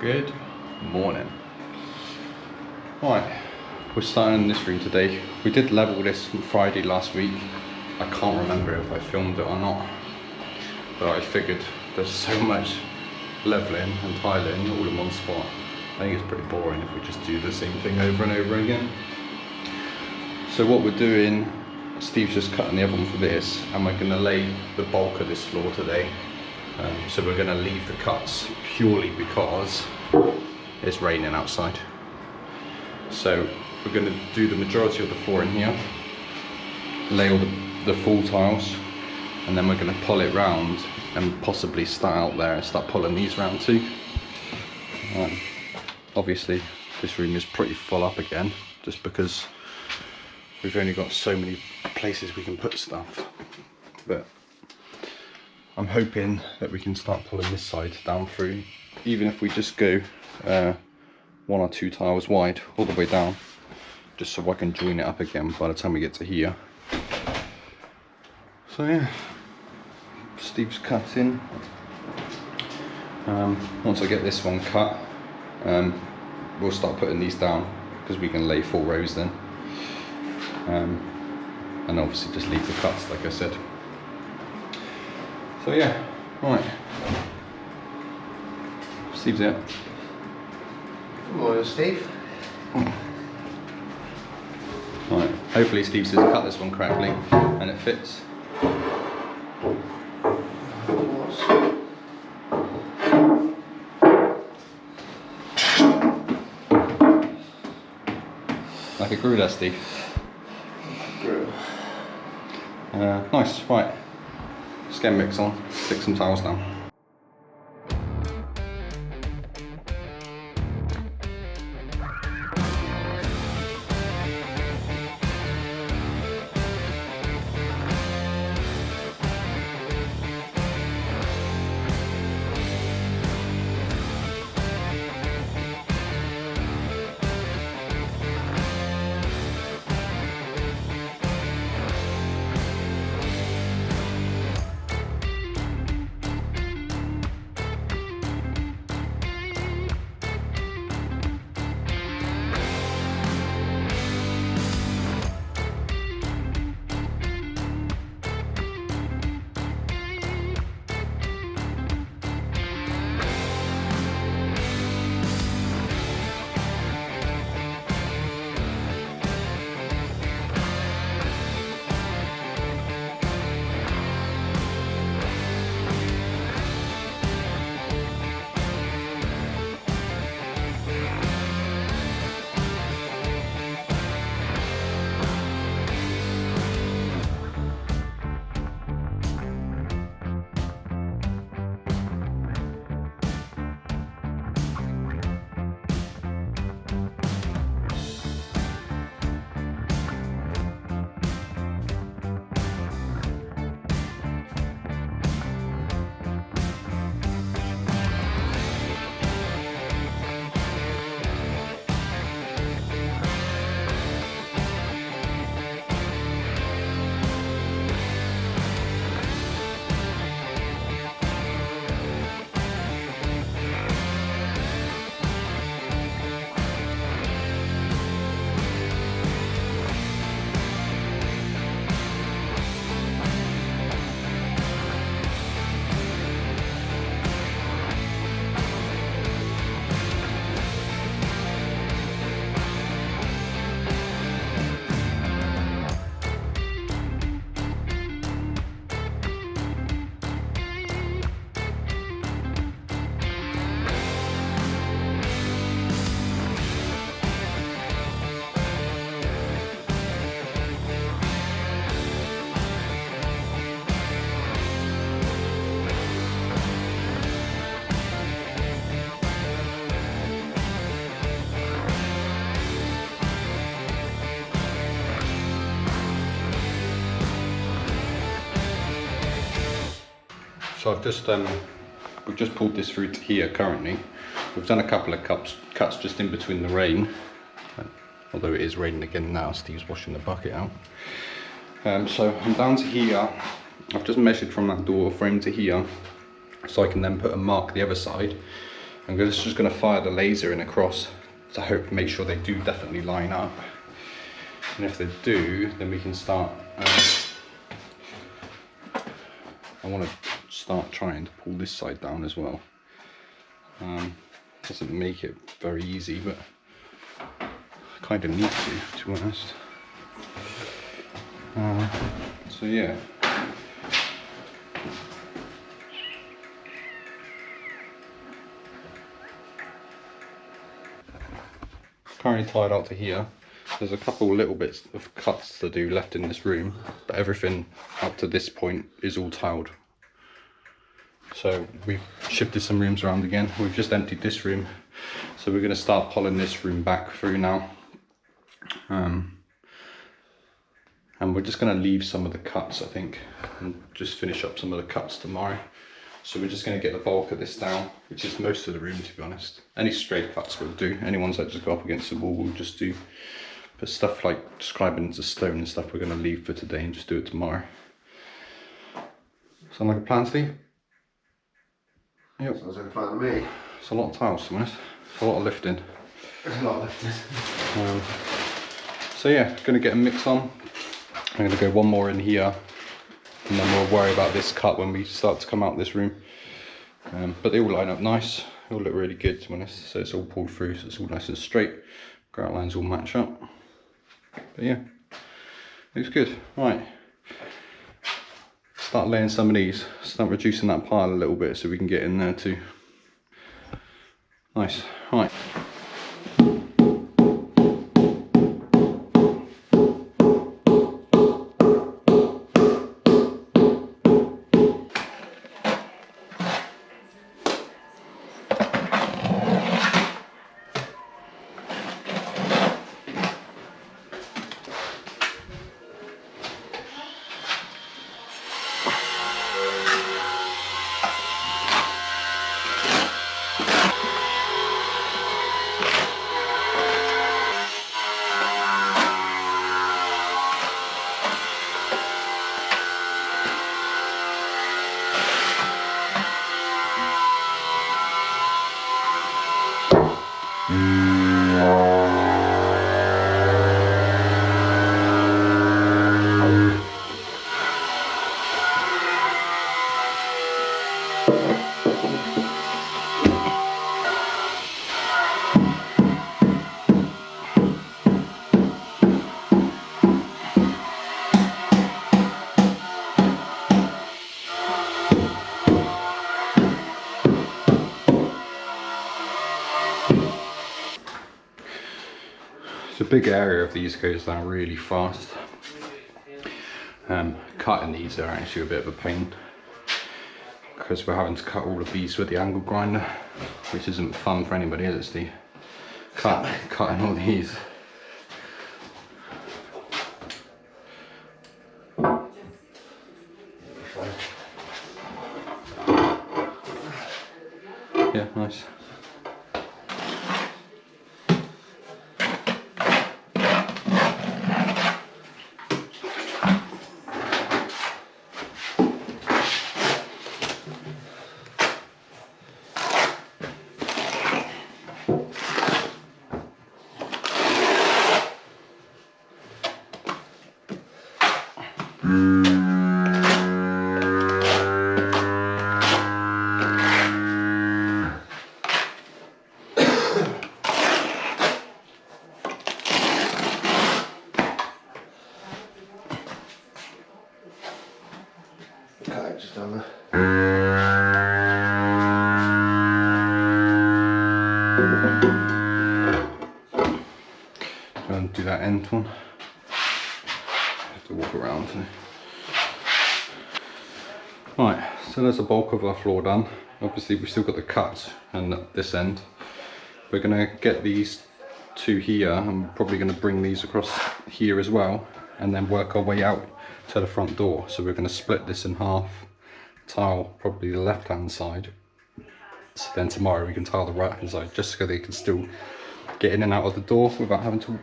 Good morning. Right, we're starting in this room today. We did level this on Friday last week. I can't remember if I filmed it or not, but I figured there's so much leveling and tiling all in one spot. I think it's pretty boring if we just do the same thing over and over again. So what we're doing, Steve's just cutting the other one for this, and we're going to lay the bulk of this floor today. So we're going to leave the cuts purely because it's raining outside. So we're going to do the majority of the floor in here, lay all the full tiles, and then we're going to pull it round and possibly start out there and start pulling these round too. Obviously this room is pretty full up again just because we've only got so many places we can put stuff, but I'm hoping that we can start pulling this side down through, even if we just go 1 or 2 tiles wide all the way down, just so I can join it up again by the time we get to here. So yeah, Steve's cutting. Once I get this one cut, we'll start putting these down because we can lay 4 rows then, and obviously just leave the cuts like I said. So yeah, right. Steve's out. Good morning, Steve. Right, hopefully Steve says cut this one correctly and it fits. Like a grew there, Steve. Grew. Nice, right. Skin mix on, stick some tiles down. So we've just pulled this through to here currently. We've done a couple of cuts just in between the rain, although it is raining again now. Steve's washing the bucket out. So I'm down to here. I've just measured from that door frame to here, so I can then put a mark the other side. I'm just going to fire the laser in across to make sure they do definitely line up. And if they do, then we can start. I want to start trying to pull this side down as well. Doesn't make it very easy, but I kind of need to be honest. So yeah. Currently tied out to here. There's a couple little bits of cuts to do left in this room, but everything up to this point is all tiled. So we've shifted some rooms around again. We've just emptied this room, so we're going to start pulling this room back through now. And we're just going to leave some of the cuts, I think, and just finish up some of the cuts tomorrow. So we're just going to get the bulk of this down, which is most of the room, to be honest. Any straight cuts will do. Any ones that just go up against the wall will just do. But stuff like scribing into stone and stuff we're going to leave for today and just do it tomorrow. Sound like a plan, Steve? Yep. Sounds like a plan to me. It's a lot of tiles, to be honest. It's a lot of lifting. There's a lot lifting. So yeah, going to get a mix on. I'm going to go one more in here, and then we'll worry about this cut when we start to come out this room. But they all line up nice. They all look really good, to be honest. So it's all pulled through, so it's all nice and straight. Grout lines all match up. But yeah, looks good. Right. Start laying some of these. Start reducing that pile a little bit so we can get in there too. Nice. Right. It's a big area of these goes down really fast. Cutting these are actually a bit of a pain because we're having to cut all of these with the angle grinder, which isn't fun for anybody, is it, Steve? Cutting all these. Yeah, nice. Okay, just done that. Go and do that end one. Have to walk around. Right, so there's the bulk of our floor done. Obviously we've still got the cuts and this end. We're gonna get these two here. I'm probably gonna bring these across here as well and then work our way out to the front door. So we're gonna split this in half, tile probably the left hand side. So then tomorrow we can tile the right hand side just so they can still get in and out of the door without having to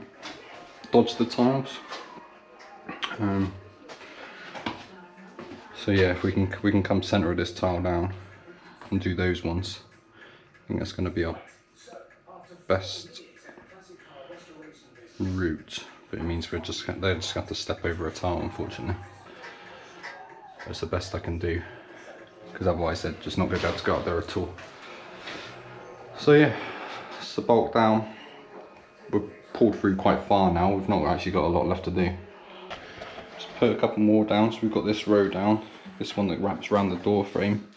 dodge the tiles. So yeah, if we can come center of this tile down and do those ones, think that's going to be our best route, but it means they just have to step over a tile, unfortunately. That's the best I can do, because otherwise they're just not going to be able to go up there at all. So yeah, it's the bulk down. We've pulled through quite far now, we've not actually got a lot left to do. Just put a couple more down, so we've got this row down, this one that wraps around the door frame.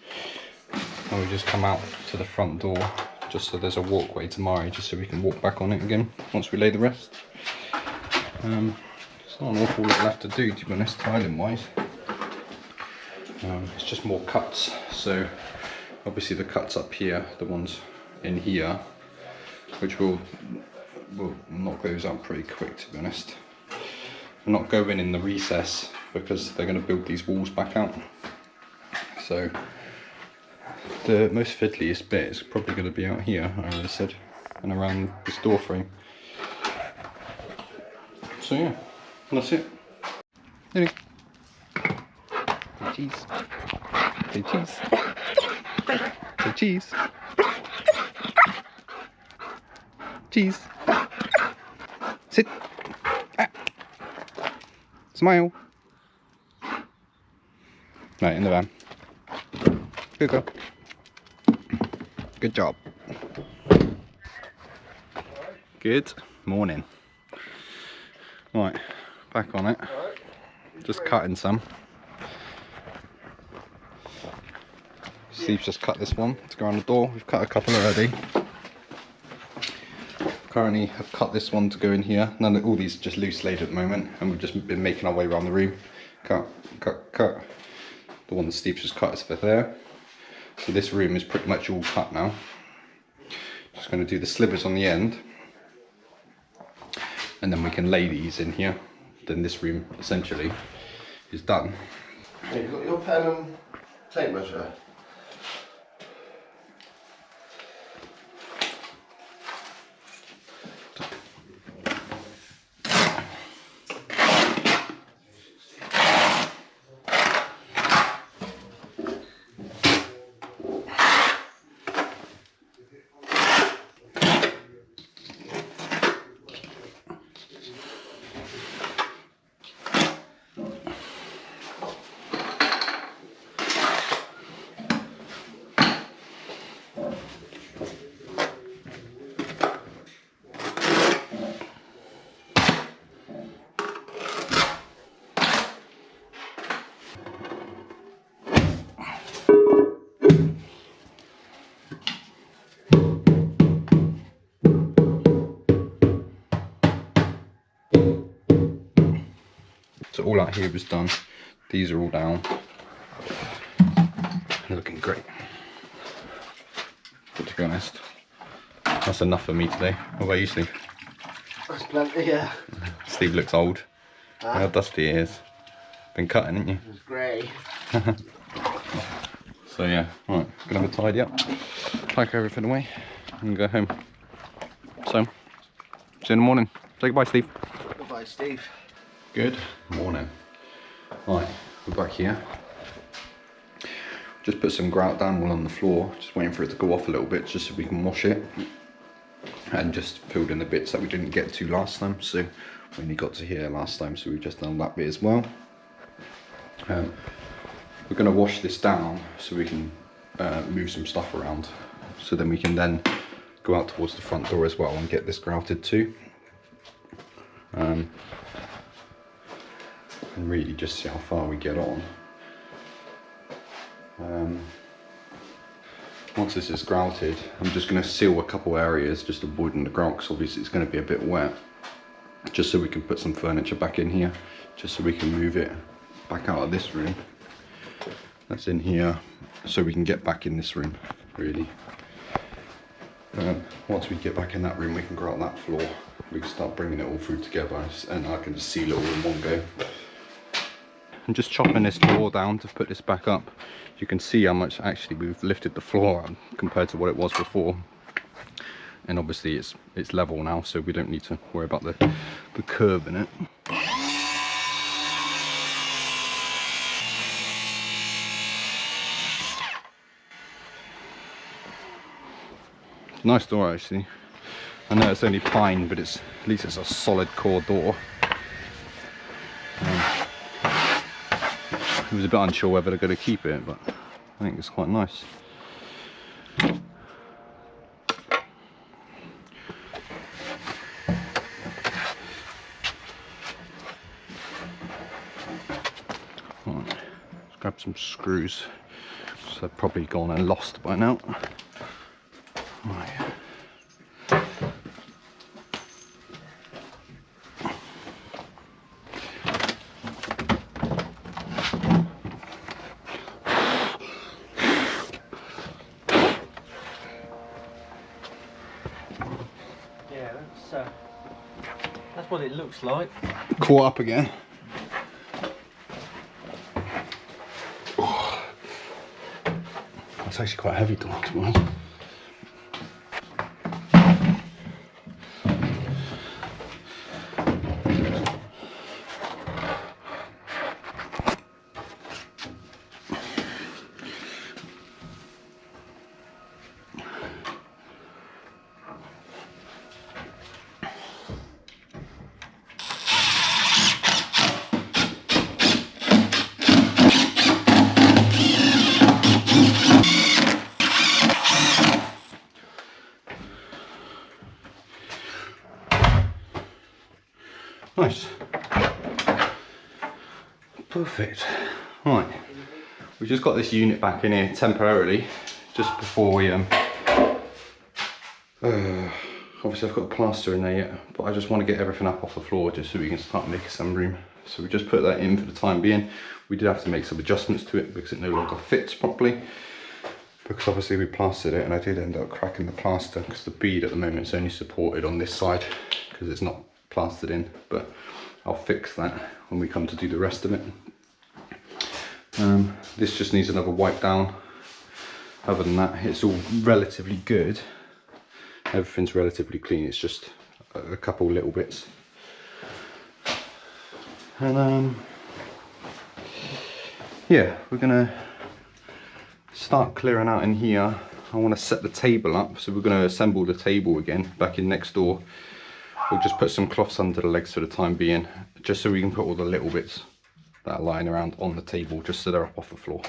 And we just come out to the front door, just so there's a walkway tomorrow, just so we can walk back on it again once we lay the rest. It's not an awful lot left to do, to be honest, tiling wise. It's just more cuts, so obviously the cuts up here, the ones in here, which we'll knock those out pretty quick, to be honest. We're not going in the recess because they're going to build these walls back out. So the most fiddliest bit is probably going to be out here, I already said, and around this door frame. So yeah, that's it. There cheese. Say cheese. Say cheese. Cheese. Sit. Ah. Smile. Right, in the van. Good girl. Good job. Good morning. Right, back on it. Just cutting some. Steve's just cut this one to go on the door. We've cut a couple already. Currently have cut this one to go in here. None of all these are just loose laid at the moment, and we've just been making our way around the room. Cut, cut, cut. The one that Steve's just cut is for there. So this room is pretty much all cut now. Just going to do the slivers on the end, and then we can lay these in here. Then this room essentially is done. Hey, you got your pen and tape measure? So all out here was done. These are all down. They're looking great. But to be honest, that's enough for me today. What about you, Steve? That's plenty, yeah. Steve looks old. How dusty he is. Been cutting, haven't you? It's grey. So yeah, right, gonna have a tidy up, pack everything away, and go home. So, see you in the morning. Say goodbye, Steve. Goodbye, Steve. Good morning. Right, we're back here. Just put some grout down all on the floor, just waiting for it to go off a little bit, just so we can wash it. And just filled in the bits that we didn't get to last time, so we only got to here last time, so we've just done that bit as well. We're going to wash this down so we can move some stuff around, so then we can then go out towards the front door as well and get this grouted too. And really just see how far we get on. Once this is grouted, I'm just going to seal a couple areas, just avoiding the grout, because obviously it's going to be a bit wet, just so we can put some furniture back in here, just so we can move it back out of this room that's in here, so we can get back in this room really. Once we get back in that room, we can grout that floor, we can start bringing it all through together, and I can just seal it all in one go. And just chopping this floor down to put this back up, you can see how much actually we've lifted the floor up compared to what it was before. And obviously it's level now, so we don't need to worry about the curve in it. Nice door actually. I know it's only pine, but at least it's a solid core door. I was a bit unsure whether they're going to keep it, but I think it's quite nice. Right, let's grab some screws. So they've probably gone and lost by now. Right. Yeah, that's what it looks like. Caught up again. It's actually quite a heavy door, to be honest. Nice. Perfect. Right. We've just got this unit back in here temporarily, just before we obviously I've got the plaster in there yet, but I just want to get everything up off the floor just so we can start making some room. So we just put that in for the time being. We did have to make some adjustments to it because it no longer fits properly. Because obviously we plastered it and I did end up cracking the plaster because the bead at the moment is only supported on this side because it's not plastered in, but I'll fix that when we come to do the rest of it. This just needs another wipe down. Other than that, it's all relatively good. Everything's relatively clean, it's just a couple little bits. And yeah, we're gonna start clearing out in here. I want to set the table up, so we're going to assemble the table again back in next door. We'll just put some cloths under the legs for the time being, just so we can put all the little bits that are lying around on the table, just so they're up off the floor.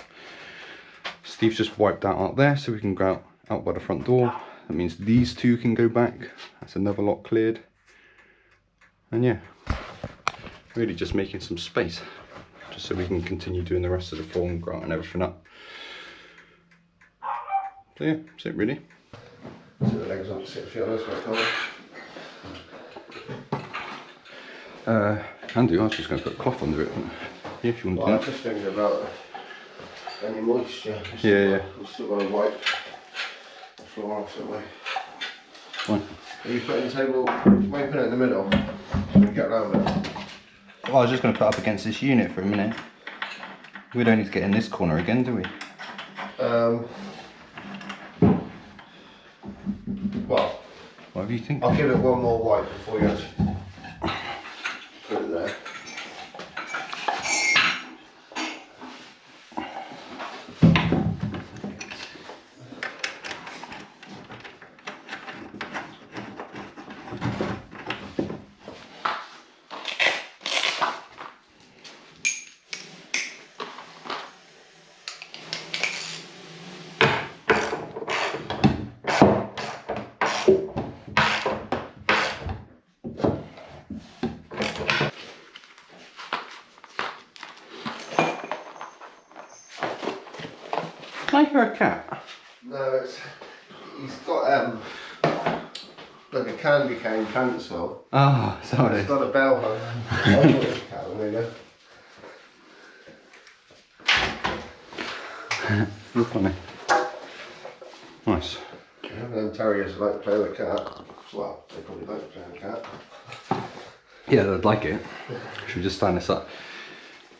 Steve's just wiped out there, so we can go out by the front door. That means these two can go back. That's another lot cleared. And yeah, really just making some space, just so we can continue doing the rest of the floor and grouting everything up. So yeah, that's it really. Sit the legs up, sit if you honest, mate, Can do. I was just going to put a cloth under it. Yeah, if you want to. I'm just thinking about any moisture. Yeah. We're still going to wipe the floor off, don't we? Fine. Are you putting the table, why are you putting it in the middle? So we get around it. Well, I was just going to put up against this unit for a minute. We don't need to get in this corner again, do we? Well, Whatever you think. I'll give it one more wipe before you actually put it there. Can I hear a cat? No, he's got like a candy cane pencil. Ah, oh, sorry. It's got a bell hung. I thought it was a cat, maybe. Look funny. Nice. Yeah, and then terriers like to play with a cat. Well, they probably like to play with a cat. Yeah, they'd like it. Should we just stand this up?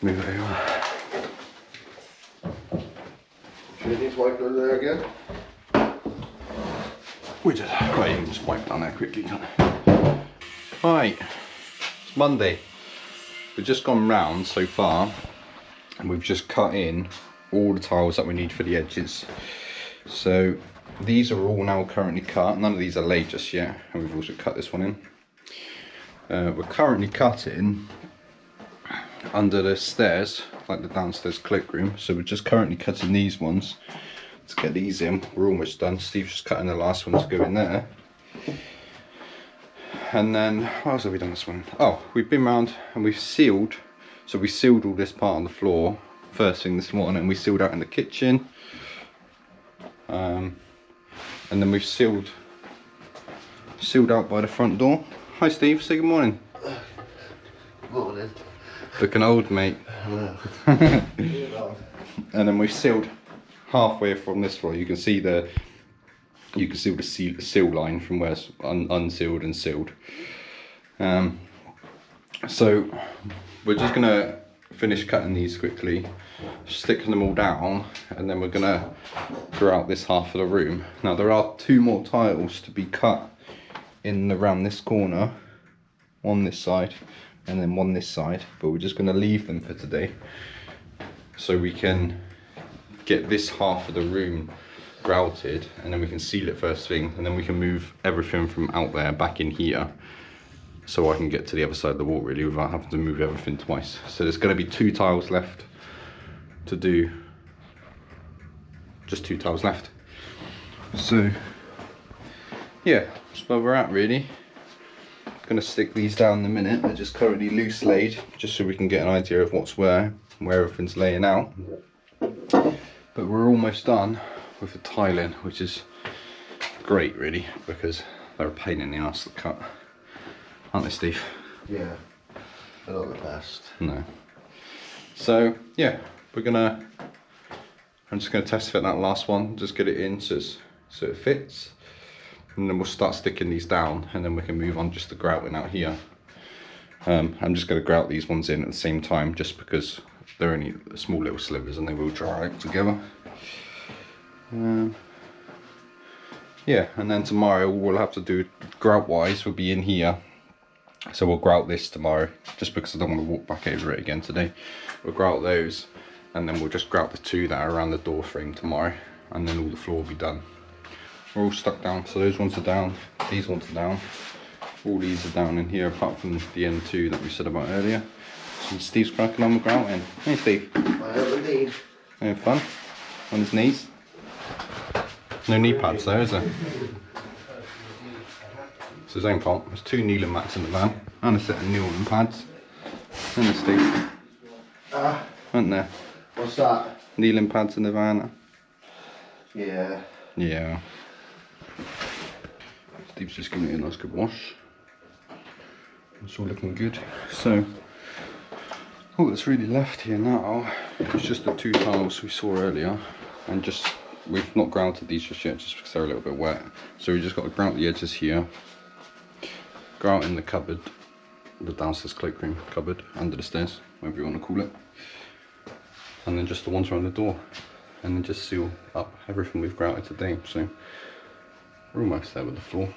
Move it over. Should we need to wipe over there again? We just, right, you can just wipe down there quickly, can't you? Right, it's Monday. We've just gone round so far and we've just cut in all the tiles that we need for the edges. So these are all now currently cut. None of these are laid just yet, and we've also cut this one in. We're currently cutting under the stairs, like the downstairs cloakroom. So we're just currently cutting these ones. Let's get these in. We're almost done. Steve's just cutting the last one to go in there. And then, what else have we done this morning? Oh, we've been round and we've sealed. So we sealed all this part on the floor first thing this morning, and we sealed out in the kitchen. And then we've sealed out by the front door. Hi Steve, say good morning. Morning. Looking old, mate. Hello. And then we've sealed halfway from this floor. You can see the seal line from where it's unsealed and sealed. So we're just gonna finish cutting these quickly, sticking them all down, and then we're gonna grout this half of the room. Now there are 2 more tiles to be cut in around this corner, one this side and then one this side, but we're just gonna leave them for today so we can get this half of the room grouted, and then we can seal it first thing, and then we can move everything from out there back in here, so I can get to the other side of the wall really without having to move everything twice. So there's going to be 2 tiles left to do, just 2 tiles left. So yeah, that's where we're at really. Going to stick these down in a minute. They're just currently loose laid, just so we can get an idea of what's where everything's laying out. But we're almost done with the tiling, which is great really, because they're a pain in the ass to cut, aren't they, Steve? Yeah, they're not the best. No. So yeah, I'm just gonna test fit that last one, just get it in so it fits, and then we'll start sticking these down, and then we can move on just to grouting out here. I'm just gonna grout these ones in at the same time, just because they're only small little slivers and they will dry out together. Yeah, and then tomorrow all we'll have to do grout wise will be in here. So we'll grout this tomorrow, just because I don't want to walk back over it again today. We'll grout those, and then we'll just grout the 2 that are around the door frame tomorrow, and then all the floor will be done. We're all stuck down, so those ones are down, these ones are down, all these are down in here apart from the N2 that we said about earlier. So Steve's cracking on the grouting. Hey Steve. I have indeed. Having fun? On his knees? No knee pads there, is there? It's his own fault. There's 2 kneeling mats in the van and a set of kneeling pads. Isn't there, Steve? Aren't there? What's that? Kneeling pads in the van. Yeah. Yeah. Steve's just giving it a nice good wash. It's all looking good. So, all that's really left here now is just the 2 tiles we saw earlier, and just, we've not grouted these just yet, just because they're a little bit wet. So we just got to grout the edges here, grout in the cupboard, the downstairs cloakroom cupboard, under the stairs, whatever you want to call it, and then just the ones around the door, and then just seal up everything we've grouted today. So we're almost there with the floor.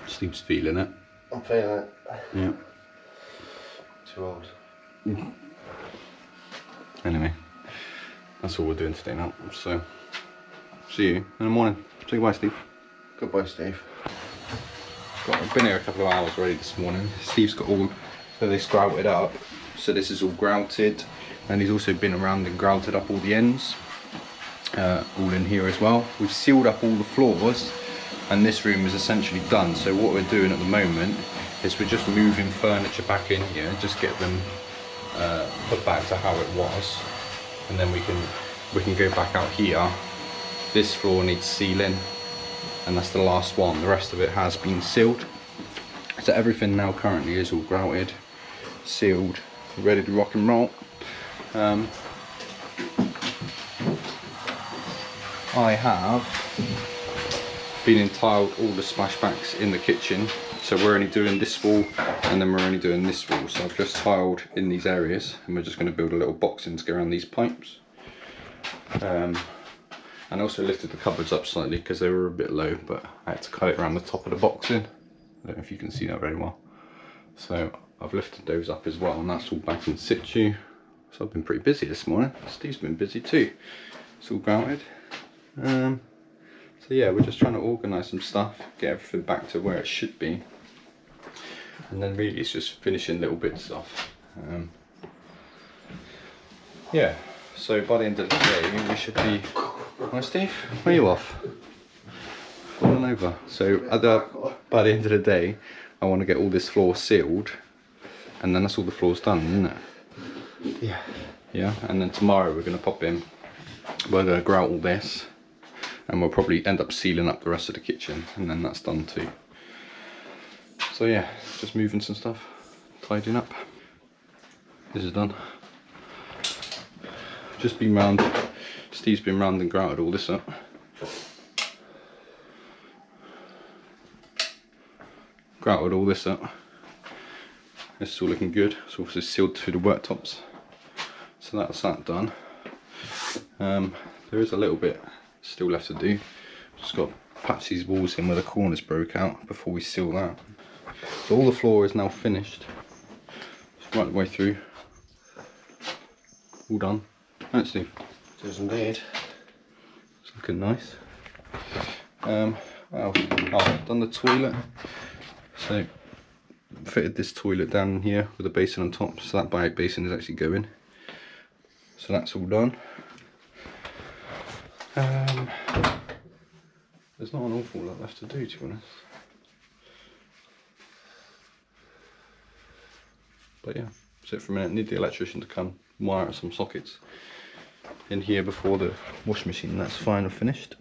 Steve's feeling it. I'm feeling it. Yeah. Too old. Anyway, that's all we're doing today now. So, see you in the morning. Say goodbye, Steve. Goodbye, Steve. I've been here a couple of hours already this morning. Steve's got all of this grouted up. So this is all grouted, and he's also been around and grouted up all the ends. All in here as well. We've sealed up all the floors, and this room is essentially done. So what we're doing at the moment is we're just moving furniture back in here, just get them put back to how it was, and then we can go back out here. This floor needs sealing, and that's the last one. The rest of it has been sealed. So everything now currently is all grouted, sealed, ready to rock and roll. I have been and tiled all the splashbacks in the kitchen, so we're only doing this wall, and then we're only doing this wall. So I've just tiled in these areas, and we're just going to build a little box in to go around these pipes. And also lifted the cupboards up slightly because they were a bit low, but I had to cut it around the top of the box in. I don't know if you can see that very well. So I've lifted those up as well, and that's all back in situ. So I've been pretty busy this morning. Steve's been busy too. It's all grouted. So yeah, we're just trying to organise some stuff, get everything back to where it should be, and then really it's just finishing little bits off. Yeah, so by the end of the day we should be... Hi Steve, where are you off? Falling over. So by the end of the day I want to get all this floor sealed, and then that's all the floor's done, isn't it? Yeah. Yeah, and then tomorrow we're going to pop in, we're going to grout all this, and we'll probably end up sealing up the rest of the kitchen, and then that's done too. So yeah, just moving some stuff, tidying up. This is done. Just been round, Steve's been round and grouted all this up. Grouted all this up. This is all looking good. It's also sealed through the worktops. So that's that done. There is a little bit still left to do. Just got to patch these walls in where the corners broke out before we seal that. So all the floor is now finished. Just right the way through. All done. Right, Steve? It is indeed. It's looking nice. What else? Oh, I've done the toilet. So fitted this toilet down here with a basin on top, so that basin is actually going. So that's all done. There's not an awful lot left to do, to be honest. But yeah, that's it for a minute. Need the electrician to come wire some sockets in here before the washing machine. That's fine and finished.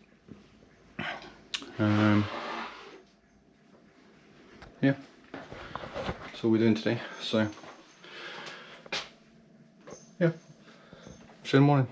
Yeah, that's all we're doing today. So yeah, see you in the morning.